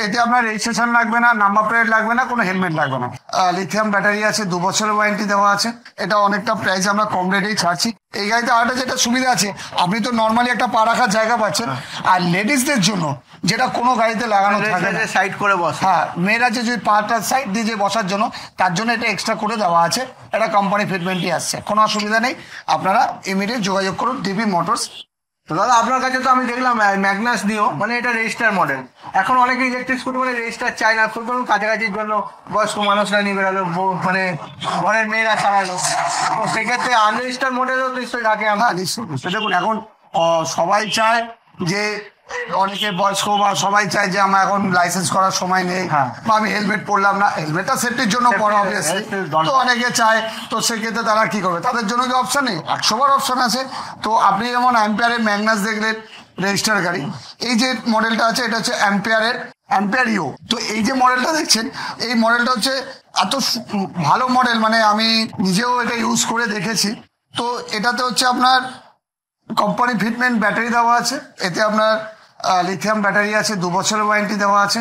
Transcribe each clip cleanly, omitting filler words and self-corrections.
এতে আপনার রেজিস্ট্রেশন লাগবে না, নাম্বার প্লেট লাগবে না, কোনো হেলমেট লাগবে না। লিথিয়াম ব্যাটারি আছে, 2 বছরের ওয়ারেন্টি দেওয়া আছে। এটা অনেকটা প্রাইস আমরা কম রেটেই ছাড়ছি। এই গাড়িতে আরেকটা যেটা সুবিধা আছে, আপনি তো নর্মালি একটা পা রাখার জায়গা পাচ্ছেন, আর লেডিসদের জন্য যেটা কোনো গাড়িতে লাগানো থাকে না, সাইড করে বসে। হ্যাঁ, মেয়েরা যে পাটা সাইড দিয়ে যে বসার জন্য, তার জন্য এটা এক্সট্রা করে দেওয়া আছে। এটা কোম্পানি ফিটমেন্টই আসছে, কোনো অসুবিধা নেই। আপনারা ইমিডিয়েট যোগাযোগ করুন ডিবি মোটরস। তো দাদা আপনার কাছে তো আমি দেখলাম ম্যাগনাস দিও, মানে এটা রেজিস্টার মডেল। এখন অনেকে ইলেকট্রিক স্কুটি মানে রেজিস্টার চায় না, খুব কাছাকাছির জন্য বয়স্ক মানুষরা নিয়ে বেরোলো, মানে ঘরের মেয়েরা চালালো, তো সেক্ষেত্রে আনরেজিস্টার মডেলও নিশ্চয়ই রাখে। হ্যাঁ, নিশ্চয়ই। দেখুন, এখন সবাই চায় যে, অনেকে বয়স্ক বা সবাই চায় যে আমার এখন লাইসেন্স করার সময় নেই, বা আমি হেলমেট পরলাম না। হেলমেটটা সেফটির জন্য পড়া, অবভিয়াসলি। তো অনেকে চায়, তো সেক্ষেত্রে তারা কি করবে? তাদের জন্য কি অপশন নেই? 100বার অপশন আছে। তো আপনি যেমন অ্যাম্পিয়ারের ম্যাগনাস দেখলেন, রেজিস্টার গাড়ি। এই যে মডেলটা আছে, এটা হচ্ছে অ্যাম্পিয়ার ইও। তো এই যে মডেলটা দেখছেন, এই মডেলটা হচ্ছে এত ভালো মডেল, মানে আমি নিজেও এটা ইউজ করে দেখেছি। তো এটাতে হচ্ছে আপনার কোম্পানি ফিটমেন্ট ব্যাটারি দেওয়া আছে। এতে আপনার লিথিয়াম ব্যাটারি আছে, 2 বছরের ওয়ারেন্টি দেওয়া আছে।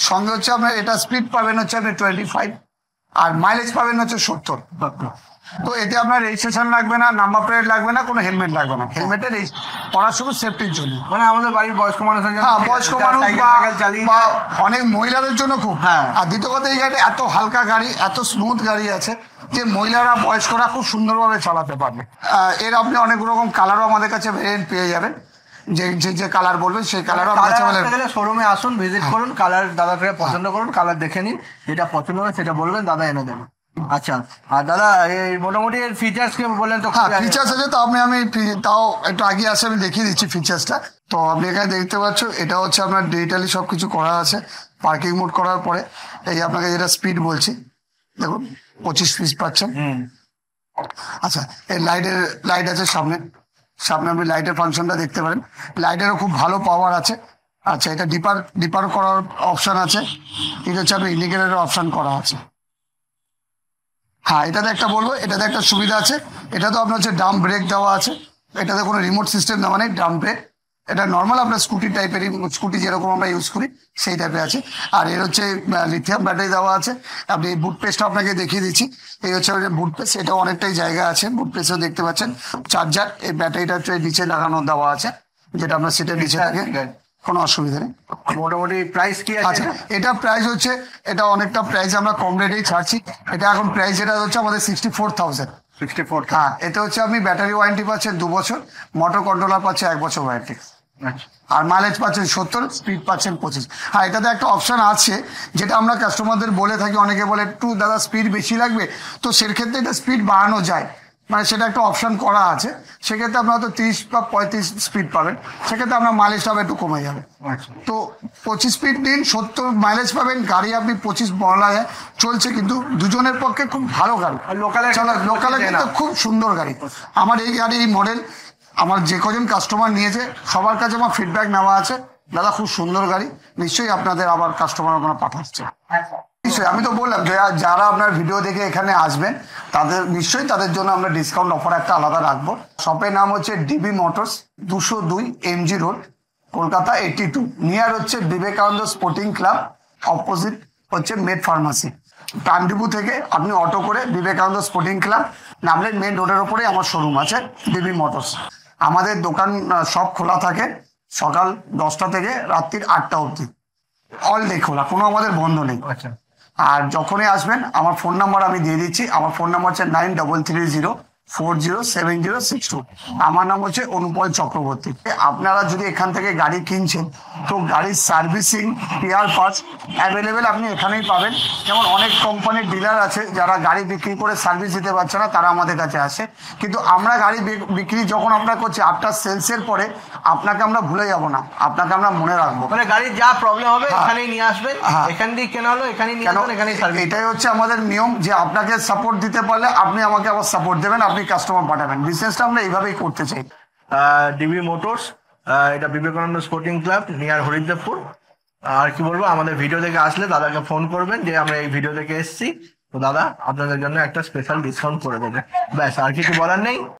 সঙ্গে হচ্ছে আপনার এটা স্পিড পাবেন হচ্ছে আপনি 25, আর মাইলেজ পাবেন হচ্ছে 70। তো এতে আপনার রেজিস্ট্রেশন লাগবে না, নাম্বার প্লেট লাগবে না, কোনো হেলমেট লাগবে না। হেলমেটের পড়ার শুধু সেফটির জন্য, মানে আমাদের বাড়ির বয়স্ক মানুষ, হ্যাঁ, বয়স্ক মানুষ বা অনেক মহিলাদের জন্য খুব। আর দ্বিতীয় কথা, এই গাড়ি এত হালকা গাড়ি, এত স্মুথ গাড়ি আছে যে মহিলারা, বয়স্করা খুব সুন্দরভাবে চালাতে পারবে। এর আপনি অনেক রকম কালারও আমাদের কাছে ভেরিয়েন্ট পেয়ে যাবেন। যে যে কালার বলবেন সেই কালারও শোরুমে আসুন, ভিজিট করুন, কালার দাদা থেকে পছন্দ করুন, কালার দেখে নিন, যেটা পছন্দ হবে সেটা বলবেন, দাদা এনে দেবেন। আচ্ছা, আর দাদা এই মোটামুটি এর ফিচার্স কি বললেন? তো হ্যাঁ, ফিচার্স আছে। তো আমি তাও একটু আগে আসে আমি দেখিয়ে দিচ্ছি ফিচার্সটা। তো আপনি এখানে দেখতে পাচ্ছ, এটা হচ্ছে আপনার ডিজিটালি সবকিছু করা আছে। পার্কিং মোড করার পরে এই আপনাকে যেটা স্পিড বলছি, দেখুন 25 পিস পাচ্ছেন। আচ্ছা, এই লাইট আছে সামনে আপনি লাইটের ফাংশনটা দেখতে পারেন। লাইটেরও খুব ভালো পাওয়ার আছে। আচ্ছা, এটা ডিপার করার অপশন আছে। এটা হচ্ছে আপনি ইন্ডিকেটরের অপশন করা আছে। হ্যাঁ, এটাতে একটা বলবো, এটাতে একটা সুবিধা আছে। এটা তো আপনার হচ্ছে ডাম্প ব্রেক দেওয়া আছে। এটাতে কোনো রিমোট সিস্টেম দেওয়া নেই, ডাম্প ব্রেক। এটা নর্মাল আপনার স্কুটি টাইপেরই, স্কুটি যেরকম আমরা ইউজ করি সেই টাইপের আছে। আর এর হচ্ছে লিথিয়াম ব্যাটারি দেওয়া আছে। আপনি বুট পেস্টটা আপনাকে দেখিয়ে দিচ্ছি। এই হচ্ছে বুট পেস্ট, এটাও অনেকটাই জায়গা আছে। বুট পেস্টও দেখতে পাচ্ছেন। চার্জার, এই ব্যাটারিটা হচ্ছে নিচে লাগানো দেওয়া আছে, যেটা আপনার সিটের নিচে থাকে, কোনো অসুবিধা নেই। মোটামুটি প্রাইস কি আছে? এটা প্রাইস হচ্ছে, এটা অনেকটা প্রাইস আমরা কম রেটেই ছাড়ছি। এটা এখন প্রাইস এটা হচ্ছে আমাদের 64,000। 64। হ্যাঁ, এটা হচ্ছে আপনি ব্যাটারি ওয়ারেন্টি পাচ্ছেন 2 বছর, মোটর কন্ট্রোলার পাচ্ছে 1 বছর ওয়ারেন্টি, আর মাইলেজ পাচ্ছেন 70, স্পিড পাচ্ছেন 25। হ্যাঁ, এটাতে একটা অপশন আছে যেটা আমরা কাস্টমারদের বলে থাকি। অনেকে বলে একটু দাদা স্পিড বেশি লাগবে, তো সেক্ষেত্রে এটা স্পিড বাড়ানো যায়, মানে সেটা একটা অপশন করা আছে। সেক্ষেত্রে আপনার হয়তো 30 বা 35 স্পিড পাবেন, সেক্ষেত্রে আপনার মাইলেজটা একটু কমে যাবে। তো 25 স্পিড দিন, 70 মাইলেজ পাবেন। গাড়ি আপনি 25 বলা যায় চলছে, কিন্তু দুজনের পক্ষে খুব ভালো গাড়ি। লোকালে কিন্তু খুব সুন্দর গাড়ি। আমার এই গাড়ি, এই মডেল, আমার যে কজন কাস্টমার নিয়েছে সবার কাছে আমার ফিডব্যাক নেওয়া আছে, দাদা খুব সুন্দর গাড়ি, নিশ্চয়ই আপনাদের আবার কাস্টমার আপনারা পাঠাচ্ছে। নিশ্চয়ই, আমি তো বললাম যে যারা আপনার ভিডিও দেখে এখানে আসবেন, নিশ্চয়ই তাদের জন্য আমরা ডিসকাউন্ট অফার একটা আলাদা রাখবো। শপের নাম হচ্ছে DB motors, 202 MG road, Kolkata 82, near হচ্ছে বিবেকানন্দ স্পোর্টিং ক্লাব, অপোজিট হচ্ছে মেড ফার্মাসি। প্রাণডিবু থেকে আপনি অটো করে বিবেকানন্দ স্পোর্টিং ক্লাব নামলেন, মেন রোডের ওপরে আমার শোরুম আছে ডিবি মোটরস। আমাদের দোকান সব খোলা থাকে সকাল 10টা থেকে রাত্রির 8টা অবধি, অল ডে খোলা, কোনো আমাদের বন্ধ নেই। আর যখনই আসবেন আমার ফোন নাম্বার আমি দিয়ে দিচ্ছি। আমার ফোন নাম্বার হচ্ছে 9330407062। আমার নাম হচ্ছে অনুপল চক্রবর্তী। আপনারা যদি এখান থেকে গাড়ি কিনছেন, তো গাড়ির সার্ভিসিং, স্পেয়ার পার্টস অ্যাভেলেবেল আপনি এখানেই পাবেন। যেমন অনেক কোম্পানির ডিলার আছে যারা গাড়ি বিক্রি করে সার্ভিস দিতে পারছে না, তারা আমাদের কাছে আসে। কিন্তু আমরা গাড়ি বিক্রি যখন আমরা করছি, আফটার সেলসের পরে আপনাকে আমরা ভুলে যাব না, আপনাকে আমরা মনে রাখবো। মানে গাড়ির যা প্রবলেম হবে এখানেই নিয়ে আসবেন, এখান দিয়ে কেনা হলো এখানেই নিয়ে আসবেন, এখানেই সার্ভিস। এটাই হচ্ছে আমাদের নিয়ম, যে আপনাকে সাপোর্ট দিতে পারলে আপনি আমাকে আবার সাপোর্ট দেবেন, আপনি কাস্টমার পাঠাবেন। বিজনেসটা আমরা এইভাবেই করতে চাই। ডিবি মোটরস, এটা Vivekananda sporting club, near Haridevpur. আর কি বলবো, আমাদের ভিডিও দেখে আসলে দাদাকে ফোন করবেন যে আমরা এই ভিডিও দেখে এসেছি, তো দাদা আপনাদের জন্য একটা স্পেশাল ডিসকাউন্ট করে দেবে। ব্যাস, আর কিছু বলার নেই।